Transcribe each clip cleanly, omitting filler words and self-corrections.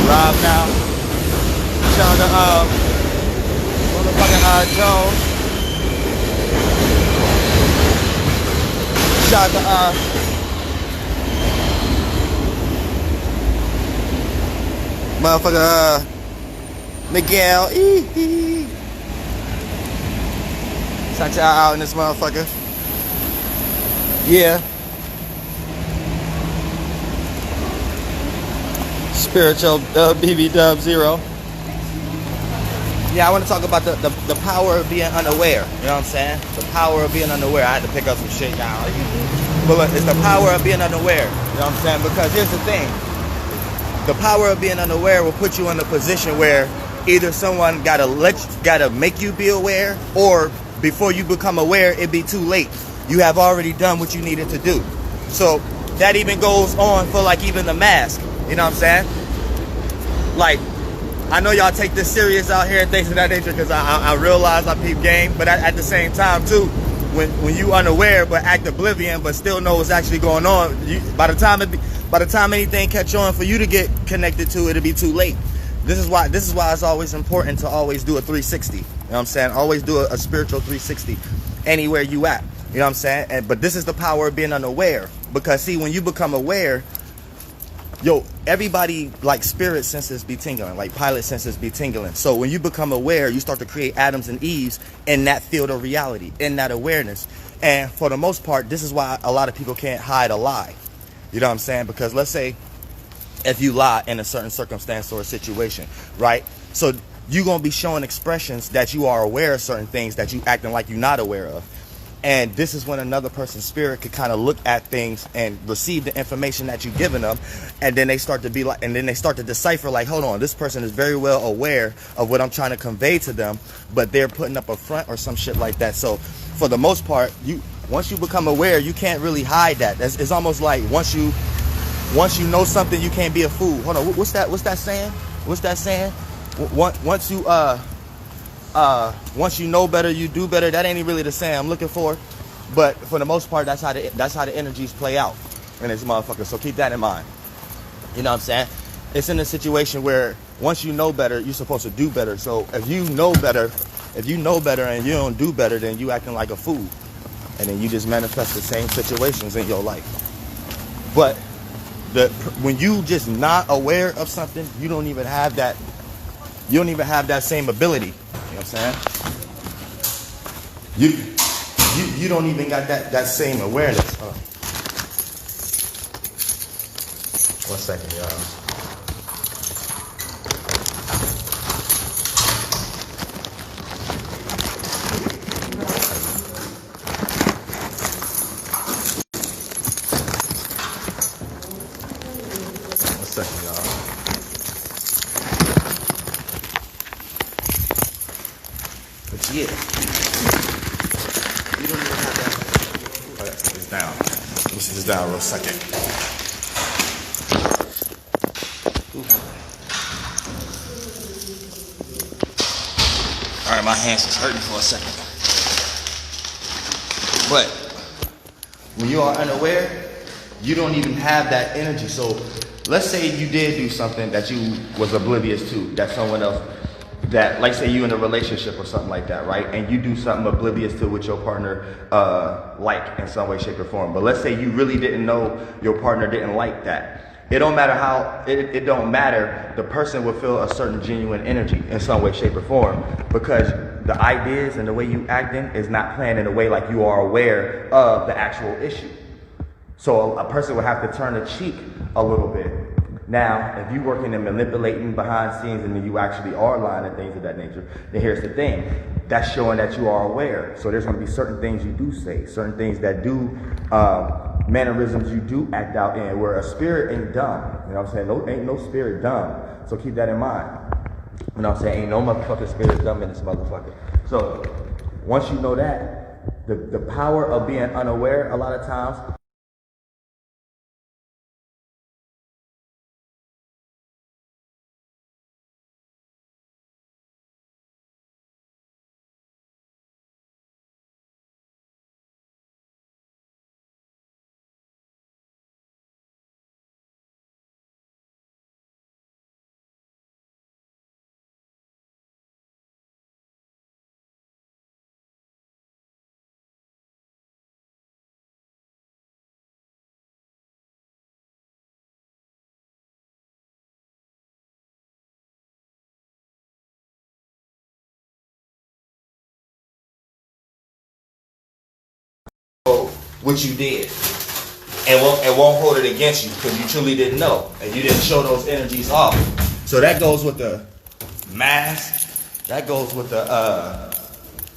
Live now. Shout out to motherfucking Jones. Shout out to motherfucker Miguel. Shout out in this motherfucker. Yeah. Spiritual BB Dub Zero. Yeah, I want to talk about the power of being unaware. You know what I'm saying? The power of being unaware. I had to pick up some shit, y'all. But look, it's the power of being unaware. You know what I'm saying? Because here's the thing. The power of being unaware will put you in a position where either someone gotta make you be aware, or before you become aware, it'd be too late. You have already done what you needed to do. So that even goes on for like even the mask. You know what I'm saying? Like, I know y'all take this serious out here and things of that nature, because I realize I peep game, but at the same time too, when you unaware but act oblivion but still know what's actually going on, by the time anything catch on for you to get connected to, it'll be too late. This is why it's always important to always do a 360. You know what I'm saying? Always do a spiritual 360 anywhere you at. You know what I'm saying? But this is the power of being unaware, because see, when you become aware, everybody, like, spirit senses be tingling, like pilot senses be tingling. So when you become aware, you start to create Adams and Eves in that field of reality, in that awareness. And for the most part, this is why a lot of people can't hide a lie. You know what I'm saying? Because let's say if you lie in a certain circumstance or a situation, right? So you're going to be showing expressions that you are aware of certain things that you acting like you're not aware of. And this is when another person's spirit could kind of look at things and receive the information that you've given them, and then they start to be like, and then they start to decipher, like, hold on, this person is very well aware of what I'm trying to convey to them, but they're putting up a front or some shit like that. So for the most part, once you become aware, you can't really hide that. It's almost like once you know something, you can't be a fool. Hold on, what's that saying? What's that saying? Once you know better, you do better. That ain't really the saying I'm looking for, but for the most part, that's how the energies play out in this motherfucker. So keep that in mind. You know what I'm saying? It's in a situation where once you know better, you're supposed to do better. So if you know better and you don't do better, then you acting like a fool, and then you just manifest the same situations in your life. But when you just not aware of something, you don't even have that same ability. You know what I'm saying? You don't even got that same awareness. Hold on. 1 second, y'all. But yeah, you don't even have that. Okay, it's down. Let me see this down real second. All right, my hands is hurting for a second. But when you are unaware, you don't even have that energy. So let's say you did do something that you was oblivious to, that someone else, that, like, say you in a relationship or something like that, right? And you do something oblivious to what your partner like in some way, shape, or form. But let's say you really didn't know your partner didn't like that. It don't matter how, it don't matter. The person will feel a certain genuine energy in some way, shape, or form, because the ideas and the way you acting is not planned in a way like you are aware of the actual issue. So a person would have to turn a cheek a little bit. Now, if you're working and manipulating behind scenes and then you actually are lying and things of that nature, then here's the thing. That's showing that you are aware. So there's going to be certain things you do say, certain things that do, mannerisms you do act out in, where a spirit ain't dumb. You know what I'm saying? Ain't no spirit dumb. So keep that in mind. You know what I'm saying? Ain't no motherfucking spirit dumb in this motherfucker. So once you know that, the power of being unaware a lot of times what you did. And won't hold it against you because you truly didn't know. And you didn't show those energies off. So that goes with the mask. That goes with the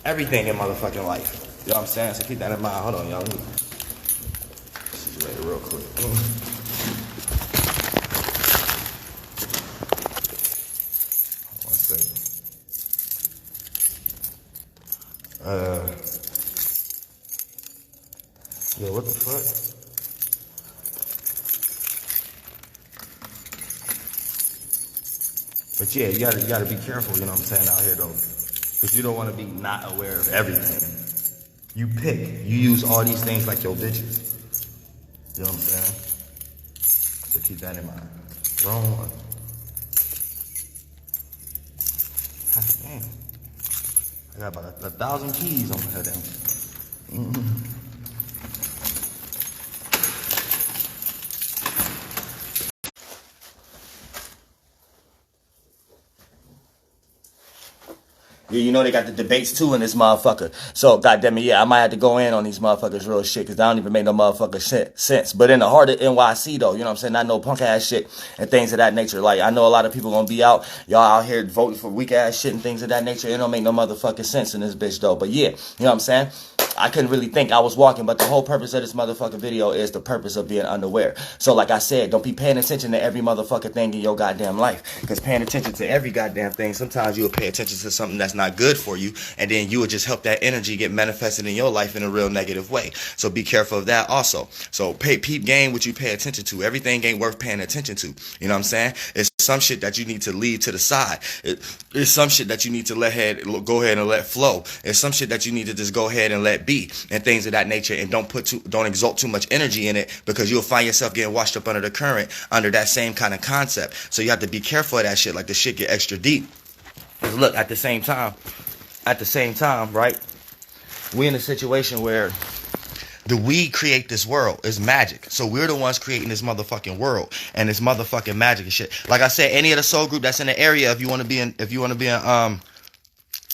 everything in motherfucking life. You know what I'm saying? So keep that in mind. Hold on, y'all. Let me situate it real quick. One second. Yeah, what the fuck? But yeah, you gotta be careful, you know what I'm saying, out here though. Because you don't want to be not aware of everything. You pick. You use all these things like your bitches. You know what I'm saying? So keep that in mind. Wrong one. God damn. I got about 1,000 keys on her damn. Yeah, you know they got the debates too in this motherfucker. So, goddamn it, yeah, I might have to go in on these motherfuckers real shit because they don't even make no motherfucking sense. But in the heart of NYC though, you know what I'm saying? Not no punk ass shit and things of that nature. Like, I know a lot of people gonna be out, y'all out here voting for weak ass shit and things of that nature. It don't make no motherfucking sense in this bitch though. But yeah, you know what I'm saying? I couldn't really think I was walking, but the whole purpose of this motherfucking video is the purpose of being unaware. So like I said, don't be paying attention to every motherfucking thing in your goddamn life. Because paying attention to every goddamn thing, sometimes you'll pay attention to something that's not good for you, and then you will just help that energy get manifested in your life in a real negative way. So be careful of that also. So peep game what you pay attention to. Everything ain't worth paying attention to. You know what I'm saying? It's some shit that you need to leave to the side. It's some shit that you need to go ahead and let flow. It's some shit that you need to just go ahead and let be, and things of that nature, and don't exalt too much energy in it, because you'll find yourself getting washed up under the current under that same kind of concept. So you have to be careful of that shit, like the shit get extra deep. Because look, at the same time, right, we in a situation where we create this world. It's magic. So we're the ones creating this motherfucking world and this motherfucking magic and shit. Like I said, any of the soul group that's in the area, if you want to be in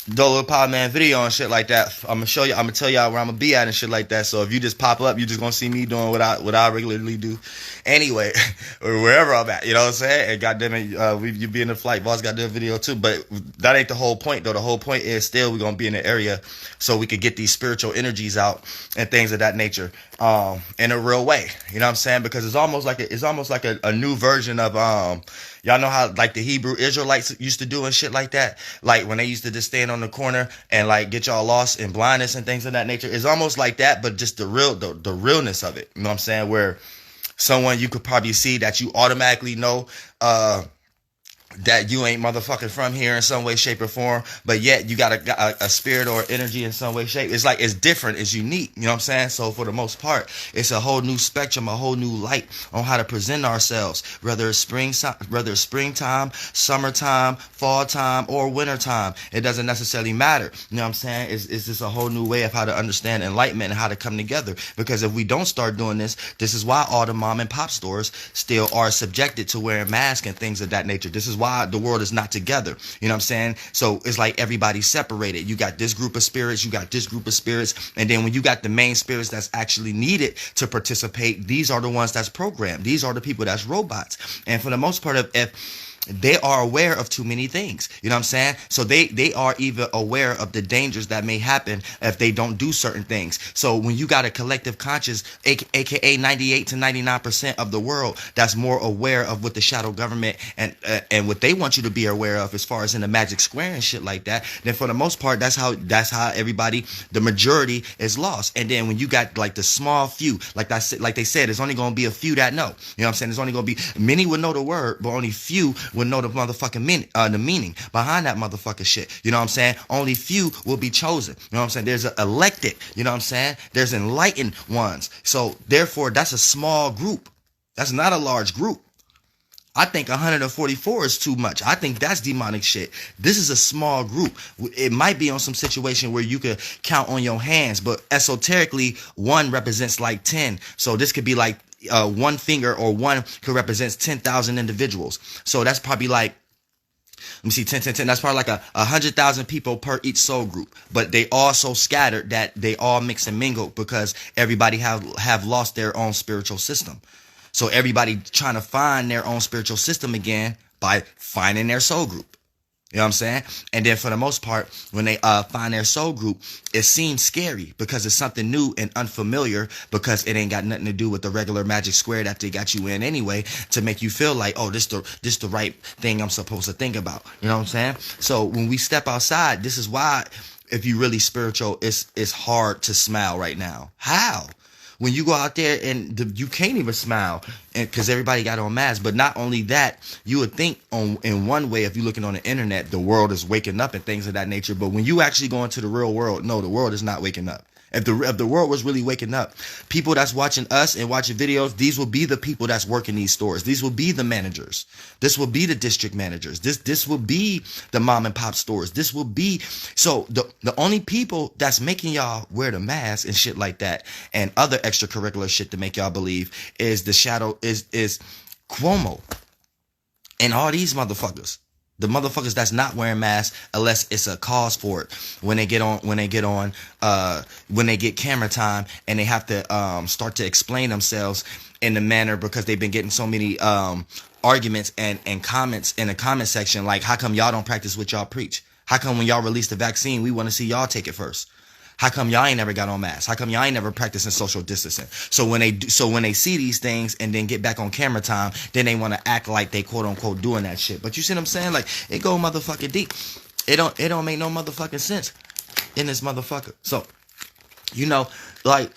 Dolo Power Man video and shit like that, I'm gonna tell y'all where I'm gonna be at and shit like that. So if you just pop up, you just gonna see me doing what I regularly do anyway, or wherever I'm at, you know what I'm saying? And goddamn it, you be in the flight boss got that video too, but that ain't the whole point though. The whole point is still we're gonna be in the area so we could get these spiritual energies out and things of that nature in a real way, you know what I'm saying? Because it's almost like a new version of y'all know how like the Hebrew Israelites used to do and shit like that, like when they used to just stand on the corner and like get y'all lost in blindness and things of that nature. It's almost like that, but just the realness of it, you know what I'm saying? Where someone you could probably see that you automatically know that you ain't motherfucking from here in some way, shape, or form, but yet you got a spirit or energy in some way, shape. It's like, it's different, it's unique, you know what I'm saying? So for the most part, it's a whole new spectrum, a whole new light on how to present ourselves, whether it's springtime, summertime, fall time, or winter time. It doesn't necessarily matter, you know what I'm saying? It's just a whole new way of how to understand enlightenment and how to come together. Because if we don't start doing this is why all the mom and pop stores still are subjected to wearing masks and things of that nature. This is why the world is not together. You know what I'm saying? So it's like everybody's separated. You got this group of spirits, you got this group of spirits, and then when you got the main spirits that's actually needed to participate, these are the ones that's programmed. These are the people that's robots. And for the most part, if they are aware of too many things, you know what I'm saying? So they are even aware of the dangers that may happen if they don't do certain things. So when you got a collective conscious, aka 98 to 99% of the world that's more aware of what the shadow government and what they want you to be aware of as far as in the magic square and shit like that, then for the most part, that's how everybody, the majority is lost. And then when you got like the small few, like they said, there's only going to be a few that know, you know what I'm saying? There's only going to be, many would know the word, but only few would know the motherfucking the meaning behind that motherfucking shit. You know what I'm saying? Only few will be chosen. You know what I'm saying? There's elected. You know what I'm saying? There's enlightened ones. So therefore, that's a small group. That's not a large group. I think 144 is too much. I think that's demonic shit. This is a small group. It might be on some situation where you could count on your hands, but esoterically, one represents like 10. So this could be like one finger, or one could represent 10,000 individuals. So that's probably like Let me see, 10, 10, 10. That's probably like 100,000 people per each soul group. But they all so scattered that they all mix and mingle because everybody have lost their own spiritual system. So everybody trying to find their own spiritual system again by finding their soul group. You know what I'm saying? And then for the most part, when they find their soul group, it seems scary because it's something new and unfamiliar, because it ain't got nothing to do with the regular magic square that they got you in anyway, to make you feel like, oh, this the right thing I'm supposed to think about. You know what I'm saying? So when we step outside, this is why if you really spiritual, it's hard to smile right now. How? When you go out there and you can't even smile because everybody got on masks. But not only that, you would think in one way, if you're looking on the internet, the world is waking up and things of that nature. But when you actually go into the real world, no, the world is not waking up. If the world was really waking up, people that's watching us and watching videos, these will be the people that's working these stores. These will be the managers. This will be the district managers. This will be the mom and pop stores. This will be, so the only people that's making y'all wear the mask and shit like that and other extracurricular shit to make y'all believe is the shadow, is Cuomo and all these motherfuckers. The motherfuckers that's not wearing masks unless it's a cause for it. When they get camera time and they have to start to explain themselves in the manner, because they've been getting so many arguments and comments in the comment section, like, how come y'all don't practice what y'all preach? How come when y'all release the vaccine, we want to see y'all take it first? How come y'all ain't never got on masks? How come y'all ain't never practicing social distancing? So when they see these things and then get back on camera time, then they want to act like they quote unquote doing that shit. But you see what I'm saying? Like, it go motherfucking deep. It don't make no motherfucking sense in this motherfucker. So, you know, like,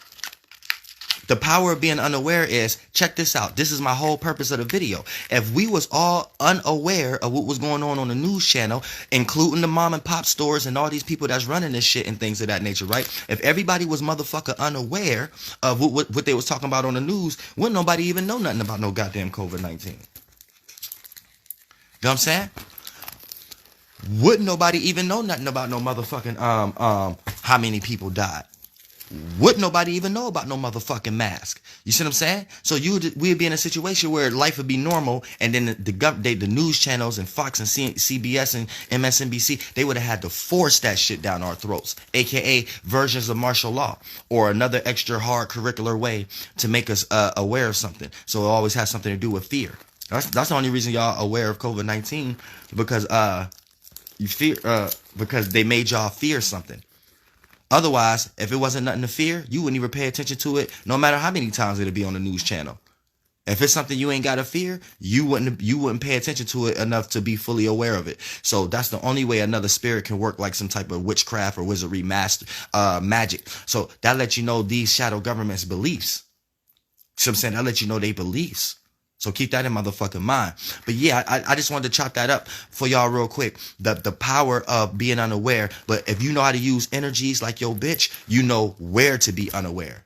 the power of being unaware is, check this out. This is my whole purpose of the video. If we was all unaware of what was going on the news channel, including the mom and pop stores and all these people that's running this shit and things of that nature, right? If everybody was motherfucker unaware of what they was talking about on the news, wouldn't nobody even know nothing about no goddamn COVID-19. You know what I'm saying? Wouldn't nobody even know nothing about no motherfucking how many people died? Wouldn't nobody even know about no motherfucking mask? You see what I'm saying? So we'd be in a situation where life would be normal, and then the news channels and Fox and CBS and MSNBC, they would have had to force that shit down our throats, aka versions of martial law or another extra hard curricular way to make us aware of something. So it always has something to do with fear. That's the only reason y'all aware of COVID-19, because you fear because they made y'all fear something. Otherwise, if it wasn't nothing to fear, you wouldn't even pay attention to it, no matter how many times it'd be on the news channel. If it's something you ain't got to fear, you wouldn't pay attention to it enough to be fully aware of it. So that's the only way another spirit can work, like some type of witchcraft or wizardry magic. So that lets you know these shadow governments' beliefs. See what I'm saying? That lets you know they beliefs. So keep that in motherfucking mind. But yeah, I just wanted to chop that up for y'all real quick. The power of being unaware. But if you know how to use energies like your bitch, you know where to be unaware.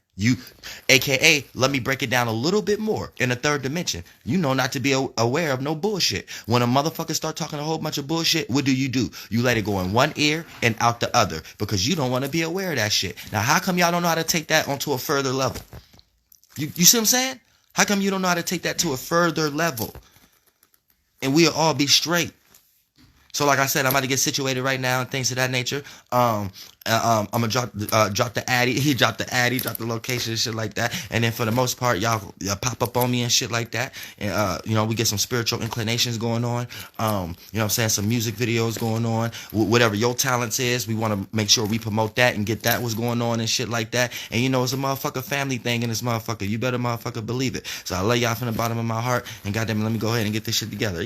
AKA, let me break it down a little bit more in a third dimension. You know not to be aware of no bullshit. When a motherfucker start talking a whole bunch of bullshit, what do? You let it go in one ear and out the other, because you don't want to be aware of that shit. Now, how come y'all don't know how to take that onto a further level? You see what I'm saying? How come you don't know how to take that to a further level? And we'll all be straight. So like I said, I'm about to get situated right now and things of that nature. I'm gonna drop the addy. He dropped the addy, dropped the location and shit like that. And then for the most part, y'all pop up on me and shit like that. And we get some spiritual inclinations going on. You know what I'm saying? Some music videos going on. Whatever your talents is, we want to make sure we promote that and get that what's going on and shit like that. And it's a motherfucker family thing in this motherfucker. You better motherfucker believe it. So I love y'all from the bottom of my heart. And goddamn it, let me go ahead and get this shit together.